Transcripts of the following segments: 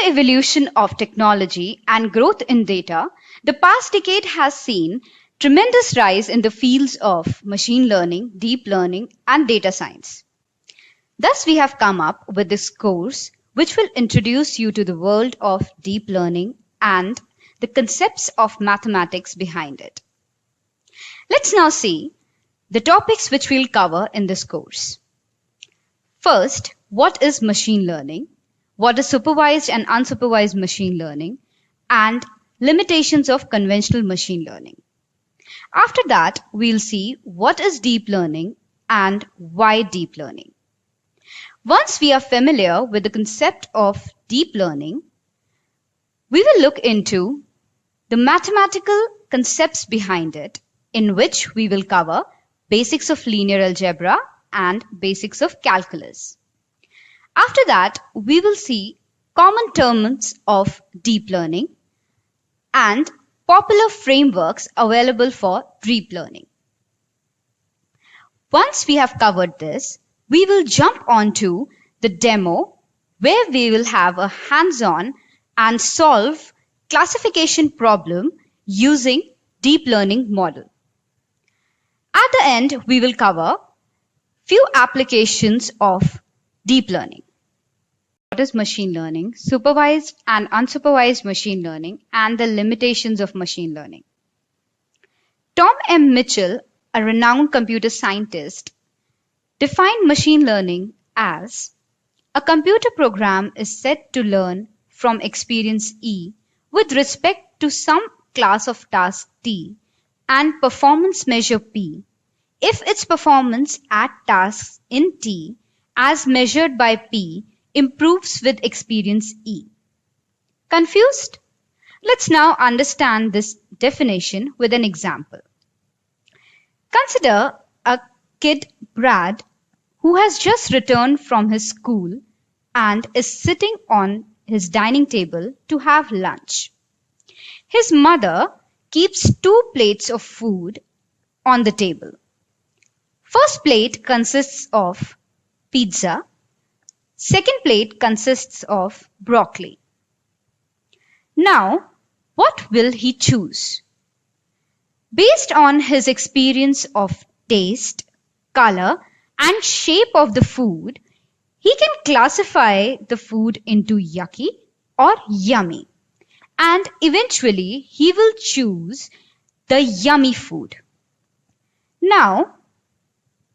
evolution of technology and growth in data, the past decade has seen tremendous rise in the fields of machine learning, deep learning, and data science. Thus, we have come up with this course which will introduce you to the world of deep learning and the concepts of mathematics behind it. Let's now see the topics which we'll cover in this course. First, what is machine learning? What is supervised and unsupervised machine learning? And limitations of conventional machine learning. After that, we'll see what is deep learning and why deep learning. Once we are familiar with the concept of deep learning, we will look into the mathematical concepts behind it, in which we will cover basics of linear algebra and basics of calculus. After that, we will see common terms of deep learning and popular frameworks available for deep learning. Once we have covered this, we will jump onto the demo where we will have a hands-on and solve classification problem using deep learning model. At the end, we will cover few applications of deep learning. What is machine learning, supervised and unsupervised machine learning, and the limitations of machine learning? Tom M. Mitchell, a renowned computer scientist, defined machine learning as a computer program is set to learn from experience E with respect to some class of task T and performance measure P if its performance at tasks in T as measured by P improves with experience E. Confused? Let's now understand this definition with an example. Consider a kid Brad who has just returned from his school and is sitting on his dining table to have lunch. His mother keeps 2 plates of food on the table. First plate consists of pizza. Second plate consists of broccoli. Now, what will he choose? Based on his experience of taste, color, and shape of the food, he can classify the food into yucky or yummy. And eventually, he will choose the yummy food. Now,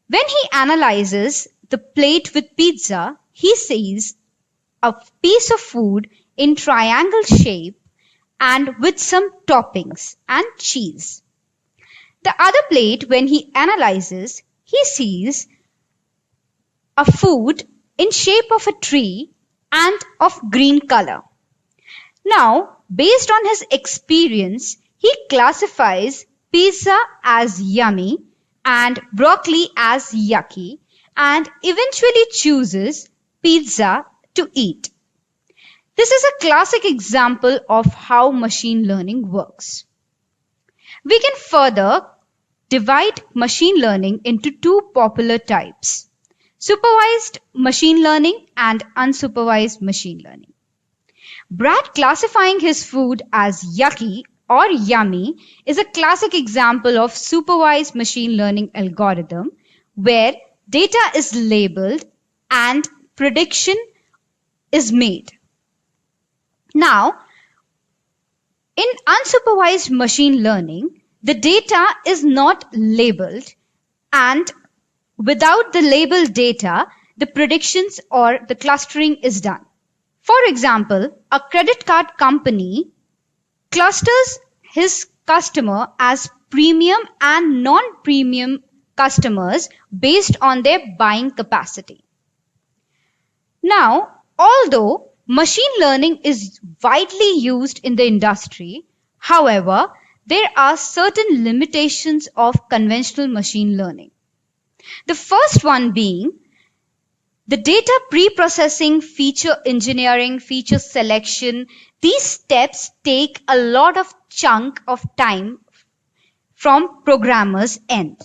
when he analyzes the plate with pizza, he sees a piece of food in triangle shape and with some toppings and cheese. The other plate, when he analyzes, he sees a food in shape of a tree and of green color. Now, based on his experience, he classifies pizza as yummy and broccoli as yucky and eventually chooses pizza to eat. This is a classic example of how machine learning works. We can further divide machine learning into 2 popular types: supervised machine learning and unsupervised machine learning. Brad classifying his food as yucky or yummy is a classic example of supervised machine learning algorithm where data is labeled and prediction is made. Now, in unsupervised machine learning, the data is not labeled, and without the labeled data, the predictions or the clustering is done. For example, a credit card company clusters his customer as premium and non-premium customers based on their buying capacity. Now, although machine learning is widely used in the industry, however, there are certain limitations of conventional machine learning. The first one being the data pre-processing, feature engineering, feature selection. These steps take a lot of chunk of time from programmers' end.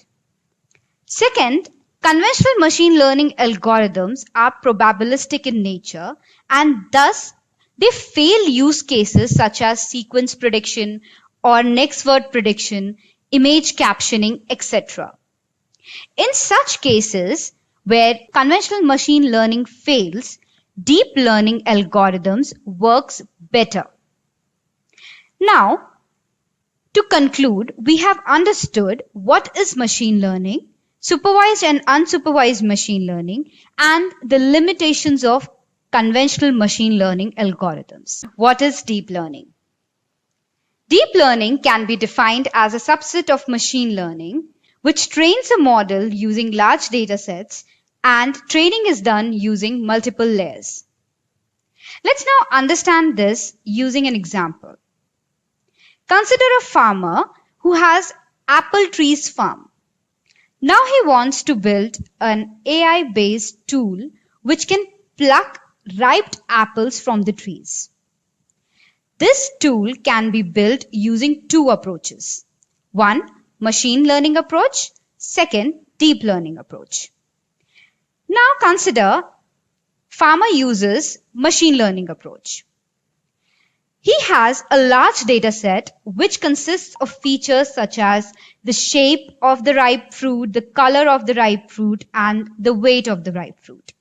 Second, conventional machine learning algorithms are probabilistic in nature and thus They fail use cases such as sequence prediction or next word prediction, image captioning, etc. In such cases where conventional machine learning fails, deep learning algorithms works better. Now, to conclude, we have understood what is machine learning, supervised and unsupervised machine learning, and the limitations of conventional machine learning algorithms. What is deep learning? Deep learning can be defined as a subset of machine learning which trains a model using large data sets, and training is done using multiple layers. Let's now understand this using an example. Consider a farmer who has apple trees farm. Now he wants to build an AI-based tool which can pluck ripe apples from the trees. This tool can be built using two approaches. One, machine learning approach. Second, deep learning approach. Now consider farmer uses machine learning approach. He has a large data set which consists of features such as the shape of the ripe fruit, the color of the ripe fruit, and the weight of the ripe fruit.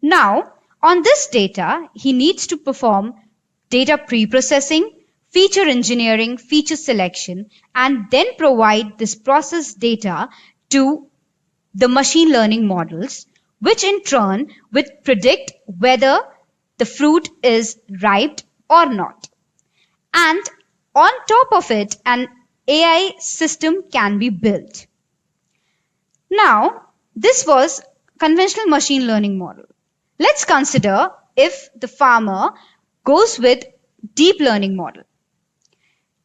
Now, on this data, he needs to perform data pre-processing, feature engineering, feature selection, and then provide this processed data to the machine learning models, which in turn would predict whether the fruit is ripe or not. And on top of it, an AI system can be built. Now, this was conventional machine learning model. Let's consider if the farmer goes with deep learning model.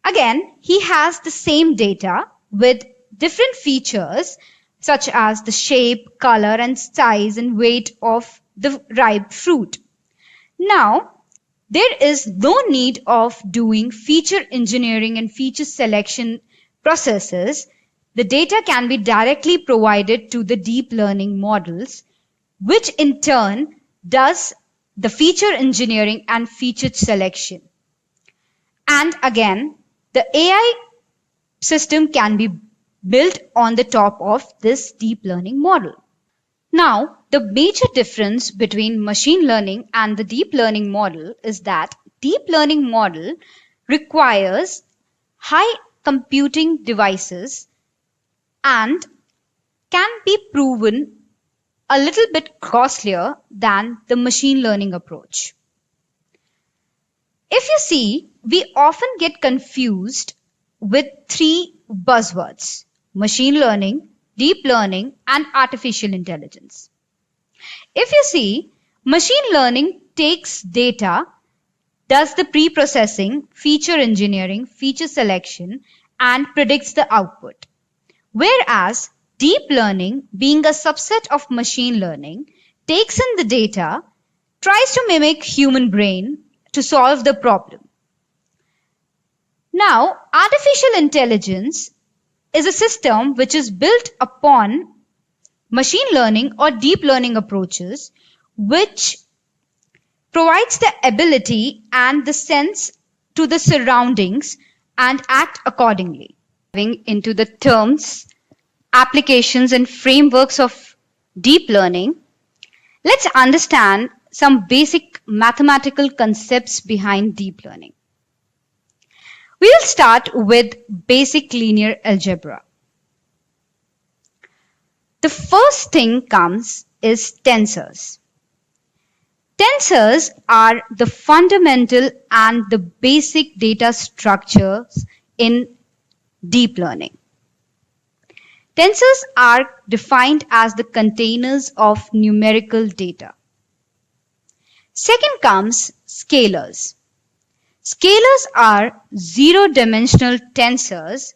Again, he has the same data with different features such as the shape, color, and size and weight of the ripe fruit. Now, there is no need of doing feature engineering and feature selection processes. The data can be directly provided to the deep learning models, which in turn does the feature engineering and feature selection. And again, the AI system can be built on the top of this deep learning model. Now, the major difference between machine learning and the deep learning model is that deep learning model requires high computing devices and can be proven a little bit costlier than the machine learning approach. If you see, we often get confused with three buzzwords: machine learning, deep learning, and artificial intelligence. If you see, machine learning takes data, does the pre-processing, feature engineering, feature selection, and predicts the output. Whereas deep learning, being a subset of machine learning, takes in the data, tries to mimic human brain to solve the problem. Now, artificial intelligence is a system which is built upon machine learning or deep learning approaches, which provides the ability and the sense to the surroundings and act accordingly. Diving into the terms, applications, and frameworks of deep learning, let's understand some basic mathematical concepts behind deep learning. We will start with basic linear algebra. The first thing comes is tensors. Tensors are the fundamental and the basic data structures in deep learning. Tensors are defined as the containers of numerical data. Second comes scalars. Scalars are zero-dimensional tensors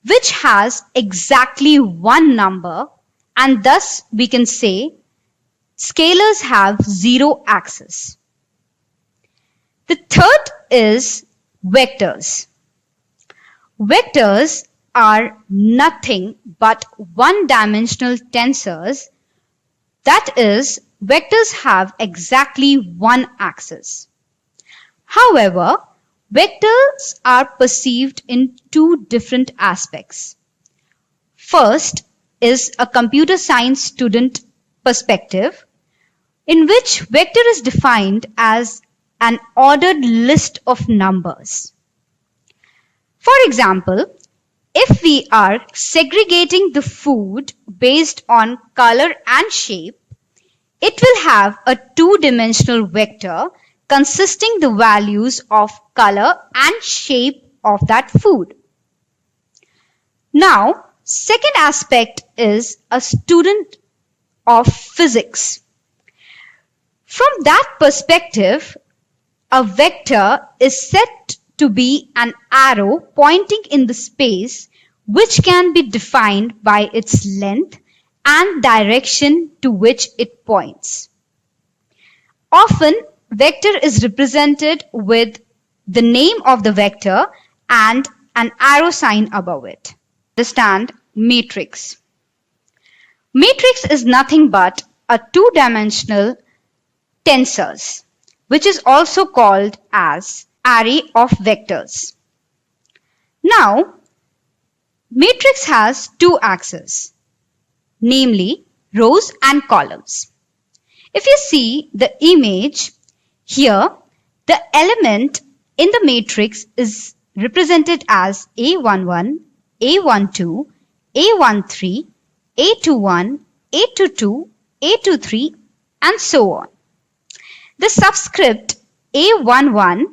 which has exactly one number, and thus we can say scalars have zero axis. The third is vectors. Vectors are nothing but one-dimensional tensors. That is, vectors have exactly one axis. However, vectors are perceived in two different aspects. First is a computer science student perspective, in which vector is defined as an ordered list of numbers. For example, if we are segregating the food based on color and shape, it will have a two-dimensional vector consisting the values of color and shape of that food. Now, second aspect is a student of physics. From that perspective, a vector is said to be an arrow pointing in the space which can be defined by its length and direction to which it points. Often, vector is represented with the name of the vector and an arrow sign above it. Understand matrix. Matrix is nothing but a two-dimensional tensors, which is also called as array of vectors. Now, matrix has two axes, namely rows and columns. If you see the image here, the element in the matrix is represented as A11, A12, A13, A21, A22, A23, and so on. The subscript A11,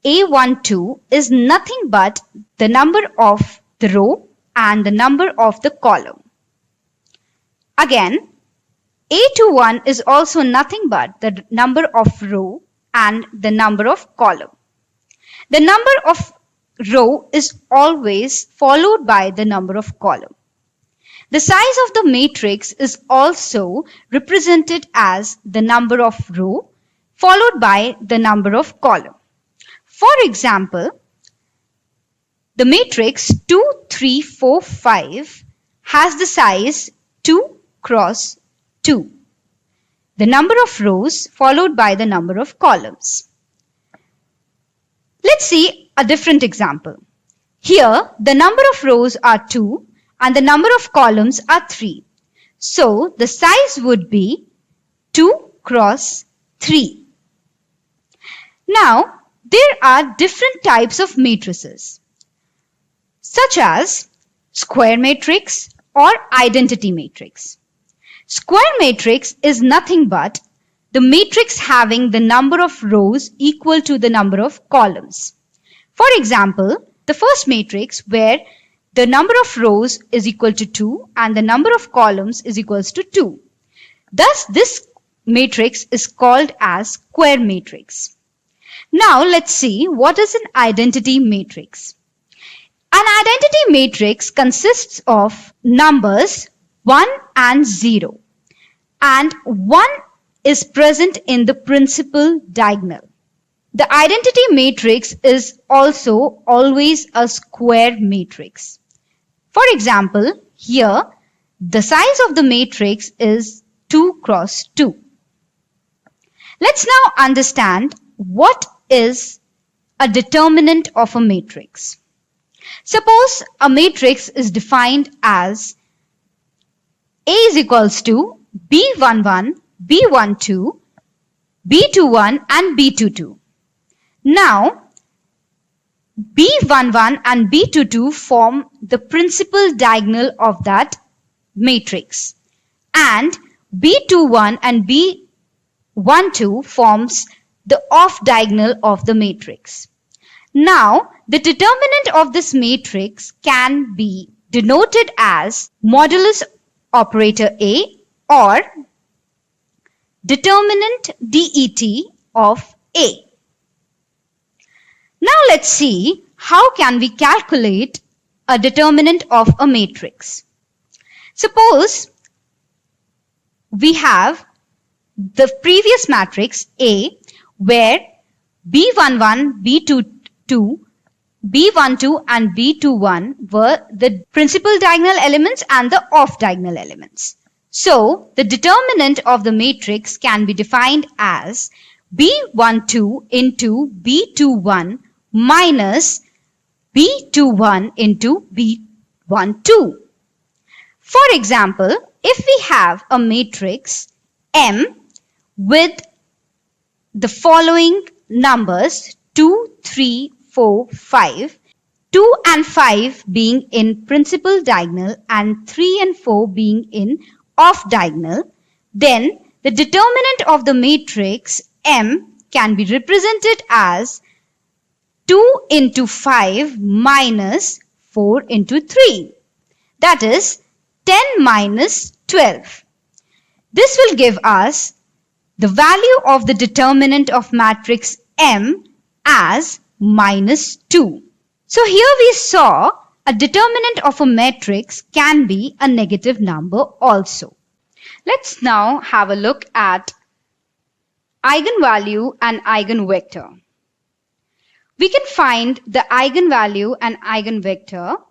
A12 is nothing but the number of the row and the number of the column. Again, A21 is also nothing but the number of row and the number of column. The number of row is always followed by the number of column. The size of the matrix is also represented as the number of row followed by the number of column. For example, the matrix 2, 3, 4, 5 has the size 2 cross 2. The number of rows followed by the number of columns. Let's see a different example. Here, the number of rows are 2 and the number of columns are 3. So, the size would be 2 cross 3. Now, there are different types of matrices, such as square matrix or identity matrix. Square matrix is nothing but the matrix having the number of rows equal to the number of columns. For example, the first matrix where the number of rows is equal to 2 and the number of columns is equals to 2. Thus, this matrix is called as square matrix. Now, let's see what is an identity matrix. An identity matrix consists of numbers 1 and 0, and 1 is present in the principal diagonal. The identity matrix is also always a square matrix. For example, here the size of the matrix is 2 cross 2. Let's now understand what is a determinant of a matrix. Suppose a matrix is defined as A is equals to B11, B12, B21 and B22. Now, B11 and B22 form the principal diagonal of that matrix, and B21 and B12 forms the off diagonal of the matrix. Now, the determinant of this matrix can be denoted as modulus operator A or determinant det of A. Now let's see how can we calculate a determinant of a matrix. Suppose we have the previous matrix A where B11, B22, B12 and B21 were the principal diagonal elements and the off diagonal elements. So, the determinant of the matrix can be defined as B12 into B21 minus B21 into B12. For example, if we have a matrix M with the following numbers 2, 3, 4, 5, 2 and 5 being in principal diagonal and 3 and 4 being in off diagonal, then the determinant of the matrix M can be represented as 2 into 5 minus 4 into 3. That is 10 minus 12. This will give us the value of the determinant of matrix M as minus 2. So here we saw a determinant of a matrix can be a negative number also. Let's now have a look at eigenvalue and eigenvector. We can find the eigenvalue and eigenvector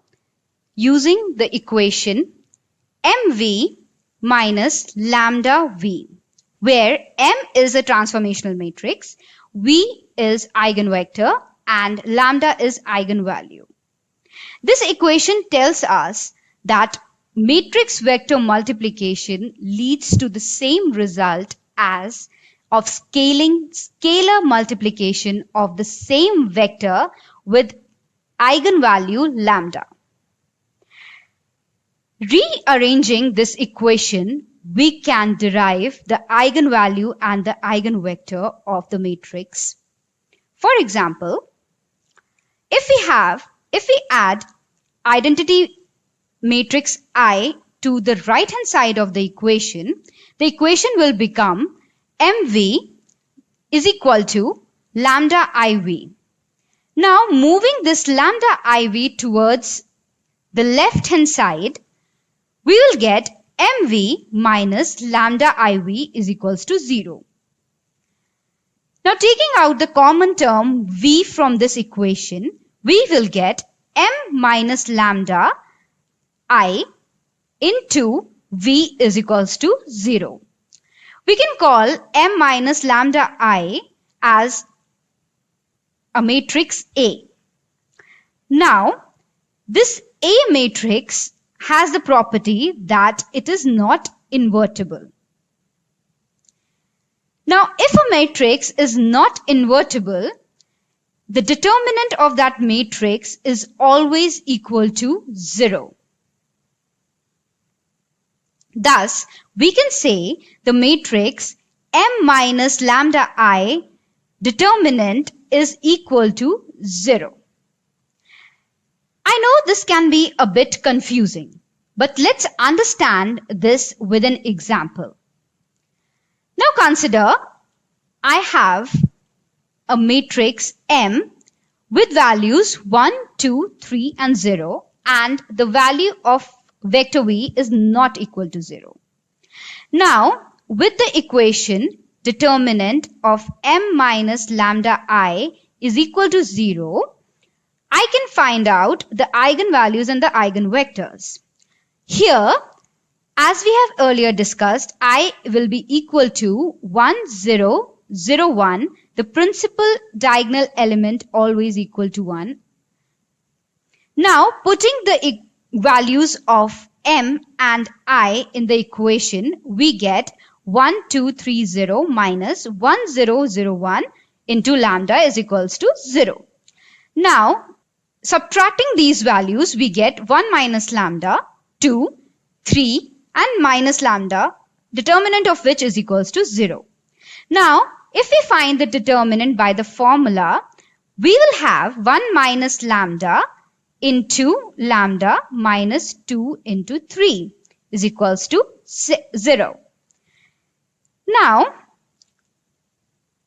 using the equation mv minus lambda v, where M is a transformational matrix, V is eigenvector, and lambda is eigenvalue. This equation tells us that matrix vector multiplication leads to the same result as of scalar multiplication of the same vector with eigenvalue lambda. Rearranging this equation, we can derive the eigenvalue and the eigenvector of the matrix. For example, if we add identity matrix I to the right hand side of the equation will become MV is equal to lambda IV. Now moving this lambda IV towards the left hand side, we will get MV minus lambda IV is equals to 0. Now taking out the common term V from this equation, we will get M minus lambda I into V is equals to 0. We can call M minus lambda I as a matrix A. Now, this A matrix has the property that it is not invertible. Now, if a matrix is not invertible, the determinant of that matrix is always equal to 0. Thus, we can say the matrix M minus lambda I determinant is equal to 0. I know this can be a bit confusing, but let's understand this with an example. Now consider I have a matrix M with values 1, 2, 3 and 0, and the value of vector v is not equal to 0. Now with the equation determinant of M minus lambda I is equal to 0, I can find out the eigenvalues and the eigenvectors. Here, as we have earlier discussed, I will be equal to 1, 0, 0, 1, the principal diagonal element always equal to 1. Now, putting the values of M and I in the equation, we get 1, 2, 3, 0 minus 1, 0, 0, 1 into lambda is equals to 0. Now, subtracting these values, we get 1 minus lambda, 2, 3 and minus lambda, determinant of which is equals to 0. Now, if we find the determinant by the formula, we will have 1 minus lambda into lambda minus 2 into 3 is equals to 0. Now,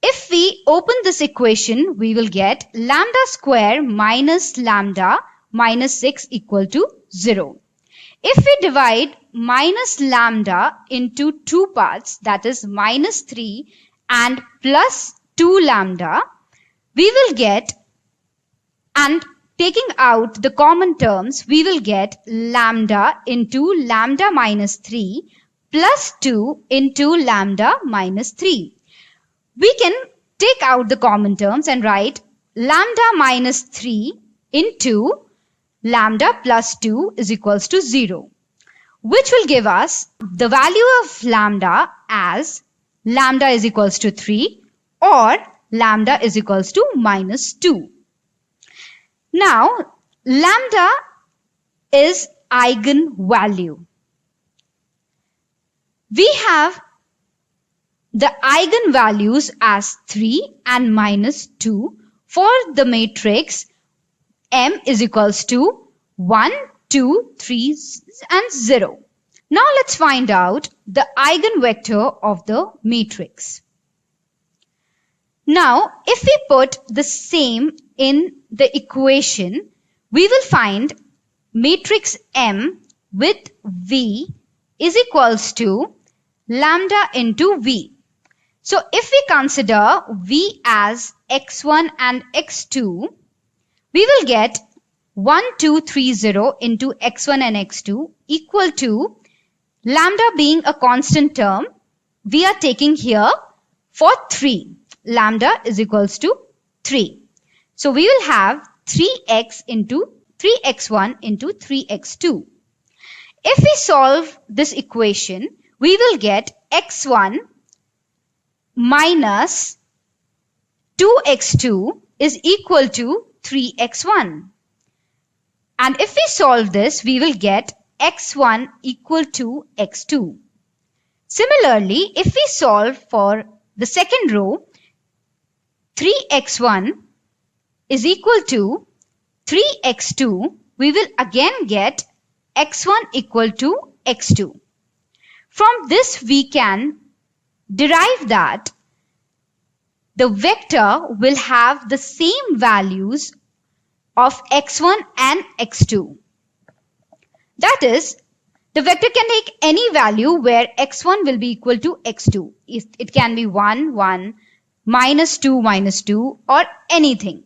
if we open this equation, we will get lambda square minus lambda minus 6 equal to 0. If we divide minus lambda into two parts, that is minus 3 and plus 2 lambda, we will get, and taking out the common terms, we will get lambda into lambda minus 3 plus 2 into lambda minus 3. We can out the common terms and write lambda minus 3 into lambda plus 2 is equals to 0, which will give us the value of lambda as lambda is equals to 3 or lambda is equals to minus 2. Now, lambda is eigenvalue. We have the eigenvalues as 3 and minus 2 for the matrix M is equals to 1, 2, 3 and 0. Now let's find out the eigenvector of the matrix. Now if we put the same in the equation, we will find matrix M with V is equals to lambda into V. So if we consider V as x1 and x2, we will get 1, 2, 3, 0 into x1 and x2 equal to lambda being a constant term. We are taking here for 3. Lambda is equals to 3. So we will have 3x into 3x1 into 3x2. If we solve this equation, we will get x1 minus 2x2 is equal to 3x1. And if we solve this, we will get x1 equal to x2. Similarly, if we solve for the second row, 3x1 is equal to 3x2, we will again get x1 equal to x2. From this, we can derive that the vector will have the same values of x1 and x2. That is, the vector can take any value where x1 will be equal to x2. It can be 1, 1, minus 2, or anything.